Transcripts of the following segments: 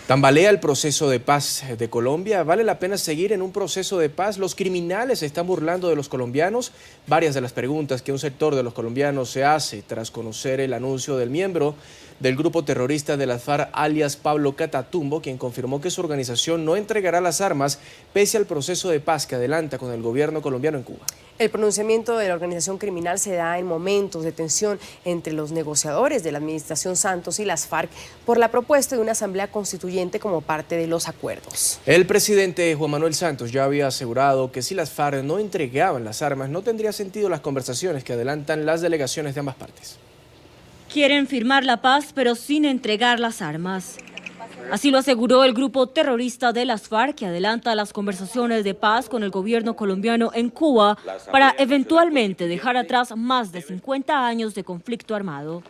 Tambalea el proceso de paz de Colombia. ¿Vale la pena seguir en un proceso de paz? ¿Los criminales se están burlando de los colombianos? Varias de las preguntas que un sector de los colombianos se hace tras conocer el anuncio del miembro del grupo terrorista de las FARC, alias Pablo Catatumbo, quien confirmó que su organización no entregará las armas pese al proceso de paz que adelanta con el gobierno colombiano en Cuba. El pronunciamiento de la organización criminal se da en momentos de tensión entre los negociadores de la administración Santos y las FARC por la propuesta de una asamblea constituyente como parte de los acuerdos. El presidente Juan Manuel Santos ya había asegurado que si las FARC no entregaban las armas, no tendría sentido las conversaciones que adelantan las delegaciones de ambas partes. Quieren firmar la paz, pero sin entregar las armas. Así lo aseguró el grupo terrorista de las FARC, que adelanta las conversaciones de paz con el gobierno colombiano en Cuba para eventualmente dejar atrás más de 50 años de conflicto armado.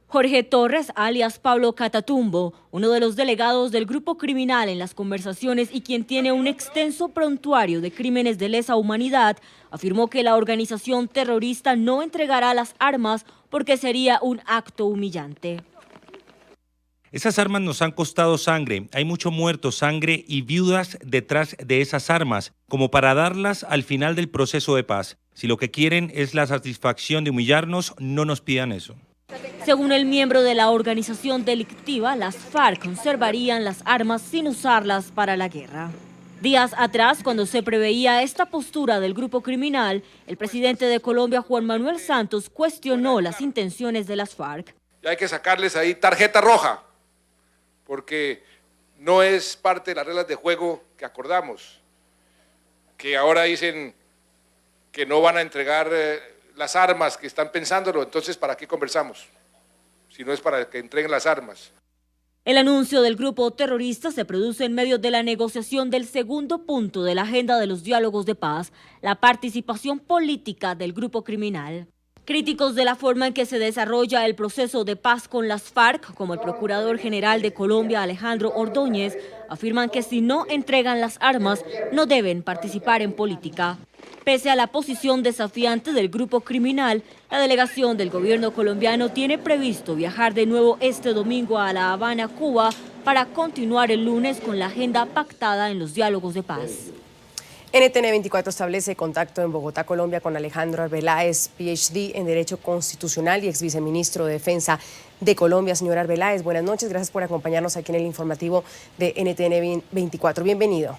Jorge Torres, alias Pablo Catatumbo, uno de los delegados del grupo criminal en las conversaciones y quien tiene un extenso prontuario de crímenes de lesa humanidad, afirmó que la organización terrorista no entregará las armas porque sería un acto humillante. Esas armas nos han costado sangre, hay mucho muerto, sangre y viudas detrás de esas armas, como para darlas al final del proceso de paz. Si lo que quieren es la satisfacción de humillarnos, no nos pidan eso. Según el miembro de la organización delictiva, las FARC conservarían las armas sin usarlas para la guerra. Días atrás, cuando se preveía esta postura del grupo criminal, el presidente de Colombia, Juan Manuel Santos, cuestionó las intenciones de las FARC. Ya hay que sacarles ahí tarjeta roja, porque no es parte de las reglas de juego que acordamos, que ahora dicen que no van a entregar las armas, que están pensándolo. Entonces, ¿para qué conversamos? Si no es para que entreguen las armas. El anuncio del grupo terrorista se produce en medio de la negociación del segundo punto de la agenda de los diálogos de paz, la participación política del grupo criminal. Críticos de la forma en que se desarrolla el proceso de paz con las FARC, como el Procurador General de Colombia, Alejandro Ordóñez, afirman que si no entregan las armas, no deben participar en política. Pese a la posición desafiante del grupo criminal, la delegación del gobierno colombiano tiene previsto viajar de nuevo este domingo a La Habana, Cuba, para continuar el lunes con la agenda pactada en los diálogos de paz. NTN 24 establece contacto en Bogotá, Colombia, con Alejandro Arbeláez, PhD en Derecho Constitucional y ex viceministro de Defensa de Colombia. Señor Arbeláez, buenas noches. Gracias por acompañarnos aquí en el informativo de NTN 24. Bienvenido.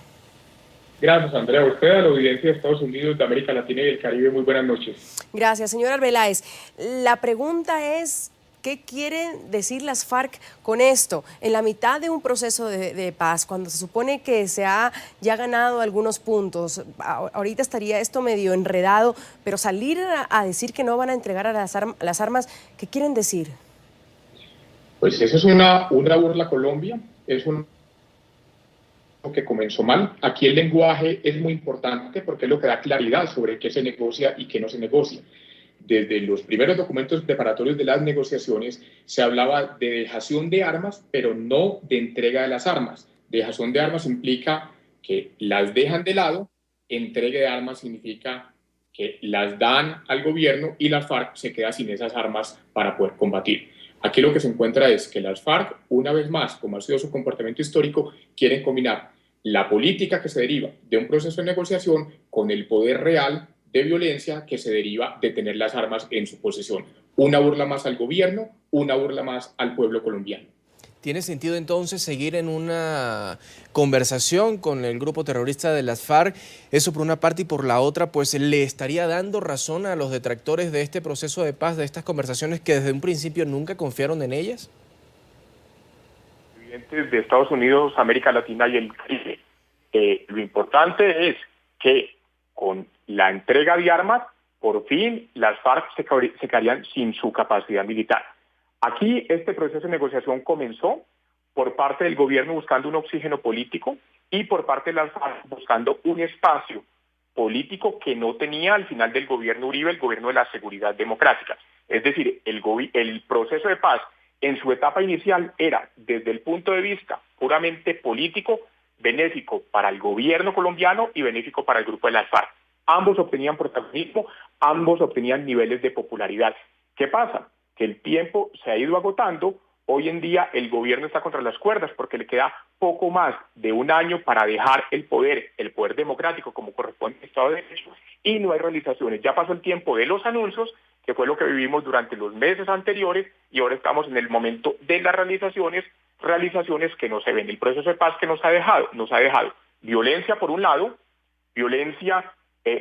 Gracias, Andrea. A usted, a la audiencia de Estados Unidos, de América Latina y el Caribe, muy buenas noches. Gracias, señor Arbeláez. La pregunta es, ¿qué quieren decir las FARC con esto? En la mitad de un proceso de paz, cuando se supone que se ha ya ganado algunos puntos, ahorita estaría esto medio enredado, pero salir a decir que no van a entregar a las armas, ¿qué quieren decir? Pues eso es una burla a Colombia, es un que comenzó mal. Aquí el lenguaje es muy importante porque es lo que da claridad sobre qué se negocia y qué no se negocia. Desde los primeros documentos preparatorios de las negociaciones se hablaba de dejación de armas, pero no de entrega de las armas. Dejación de armas implica que las dejan de lado, entrega de armas significa que las dan al gobierno y las FARC se queda sin esas armas para poder combatir. Aquí lo que se encuentra es que las FARC, una vez más, como ha sido su comportamiento histórico, quieren combinar la política que se deriva de un proceso de negociación con el poder real de violencia que se deriva de tener las armas en su posesión. Una burla más al gobierno, una burla más al pueblo colombiano. ¿Tiene sentido entonces seguir en una conversación con el grupo terrorista de las FARC? Eso por una parte, y por la otra, pues le estaría dando razón a los detractores de este proceso de paz, de estas conversaciones que desde un principio nunca confiaron en ellas. De Estados Unidos, América Latina y el Caribe. Lo importante es que con la entrega de armas, por fin las FARC se quedarían sin su capacidad militar. Aquí este proceso de negociación comenzó por parte del gobierno buscando un oxígeno político y por parte de las FARC buscando un espacio político que no tenía al final del gobierno Uribe, el gobierno de la seguridad democrática. Es decir, el proceso de paz en su etapa inicial era, desde el punto de vista puramente político, benéfico para el gobierno colombiano y benéfico para el grupo de las FARC. Ambos obtenían protagonismo, ambos obtenían niveles de popularidad. ¿Qué pasa? Que el tiempo se ha ido agotando, hoy en día el gobierno está contra las cuerdas porque le queda poco más de un año para dejar el poder democrático como corresponde al Estado de Derecho, y no hay realizaciones. Ya pasó el tiempo de los anuncios, que fue lo que vivimos durante los meses anteriores, y ahora estamos en el momento de las realizaciones que no se ven. El proceso de paz que nos ha dejado violencia por un lado, violencia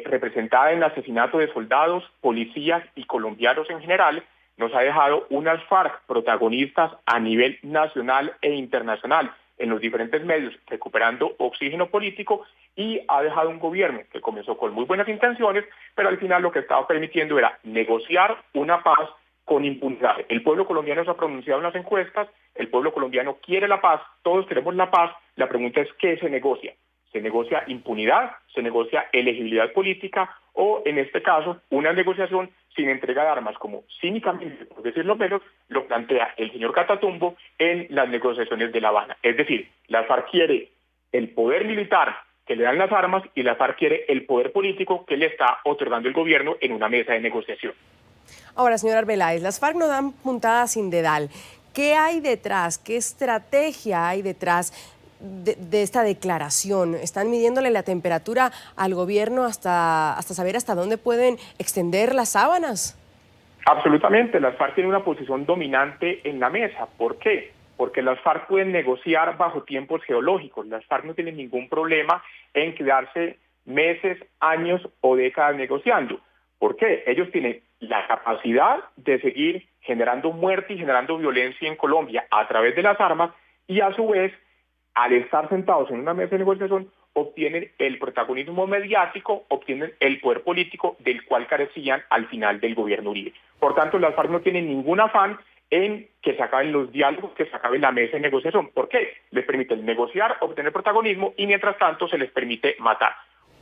representada en el asesinato de soldados, policías y colombianos en general, nos ha dejado unas FARC protagonistas a nivel nacional e internacional en los diferentes medios, recuperando oxígeno político, y ha dejado un gobierno que comenzó con muy buenas intenciones, pero al final lo que estaba permitiendo era negociar una paz con impunidad. El pueblo colombiano se ha pronunciado en las encuestas, el pueblo colombiano quiere la paz, todos queremos la paz, la pregunta es ¿qué se negocia? ¿Se negocia impunidad? ¿Se negocia elegibilidad política? O, en este caso, una negociación sin entrega de armas, como cínicamente, por decirlo menos, lo plantea el señor Catatumbo en las negociaciones de La Habana. Es decir, la FARC quiere el poder militar que le dan las armas y la FARC quiere el poder político que le está otorgando el gobierno en una mesa de negociación. Ahora, señor Arbeláez, las FARC no dan puntada sin dedal. ¿Qué hay detrás? ¿Qué estrategia hay detrás de esta declaración? ¿Están midiéndole la temperatura al gobierno hasta saber hasta dónde pueden extender las sábanas? Absolutamente, las FARC tienen una posición dominante en la mesa. ¿Por qué? Porque las FARC pueden negociar bajo tiempos geológicos. Las FARC no tienen ningún problema en quedarse meses, años o décadas negociando. ¿Por qué? Ellos tienen la capacidad de seguir generando muerte y generando violencia en Colombia a través de las armas, y a su vez, al estar sentados en una mesa de negociación, obtienen el protagonismo mediático, obtienen el poder político del cual carecían al final del gobierno Uribe. Por tanto, las FARC no tienen ningún afán en que se acaben los diálogos, que se acabe la mesa de negociación. ¿Por qué? Les permiten negociar, obtener protagonismo, y mientras tanto se les permite matar.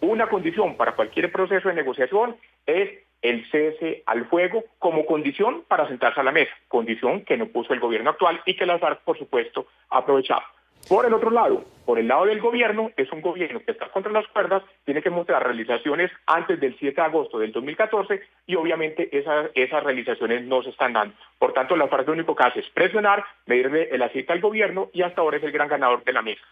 Una condición para cualquier proceso de negociación es el cese al fuego como condición para sentarse a la mesa, condición que no puso el gobierno actual y que las FARC, por supuesto, ha aprovechado. Por el otro lado, por el lado del gobierno, es un gobierno que está contra las cuerdas, tiene que mostrar realizaciones antes del 7 de agosto del 2014 y obviamente esas realizaciones no se están dando. Por tanto, la FARC lo único que hace es presionar, medirle el aceite al gobierno, y hasta ahora es el gran ganador de la mesa.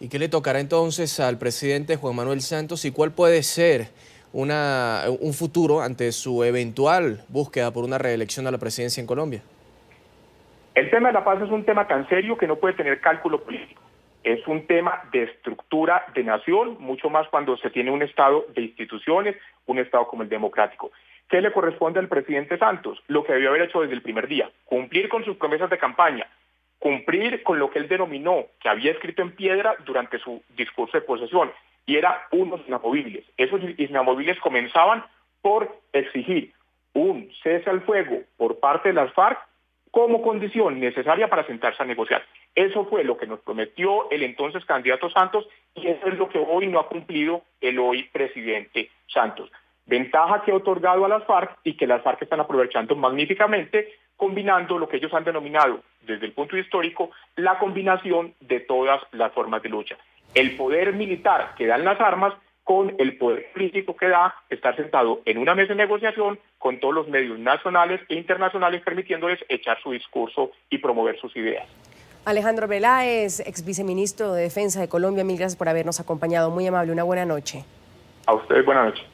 ¿Y qué le tocará entonces al presidente Juan Manuel Santos y cuál puede ser un futuro ante su eventual búsqueda por una reelección a la presidencia en Colombia? El tema de la paz es un tema tan serio que no puede tener cálculo político. Es un tema de estructura de nación, mucho más cuando se tiene un Estado de instituciones, un Estado como el democrático. ¿Qué le corresponde al presidente Santos? Lo que debió haber hecho desde el primer día: cumplir con sus promesas de campaña, cumplir con lo que él denominó, que había escrito en piedra durante su discurso de posesión, y era unos inamovibles. Esos inamovibles comenzaban por exigir un cese al fuego por parte de las FARC como condición necesaria para sentarse a negociar. Eso fue lo que nos prometió el entonces candidato Santos, y eso es lo que hoy no ha cumplido el hoy presidente Santos. Ventaja que ha otorgado a las FARC y que las FARC están aprovechando magníficamente, combinando lo que ellos han denominado desde el punto histórico la combinación de todas las formas de lucha. El poder militar que dan las armas con el poder político que da estar sentado en una mesa de negociación con todos los medios nacionales e internacionales permitiéndoles echar su discurso y promover sus ideas. Alejandro Arbeláez, ex viceministro de Defensa de Colombia, mil gracias por habernos acompañado. Muy amable, una buena noche. A ustedes, buena noche.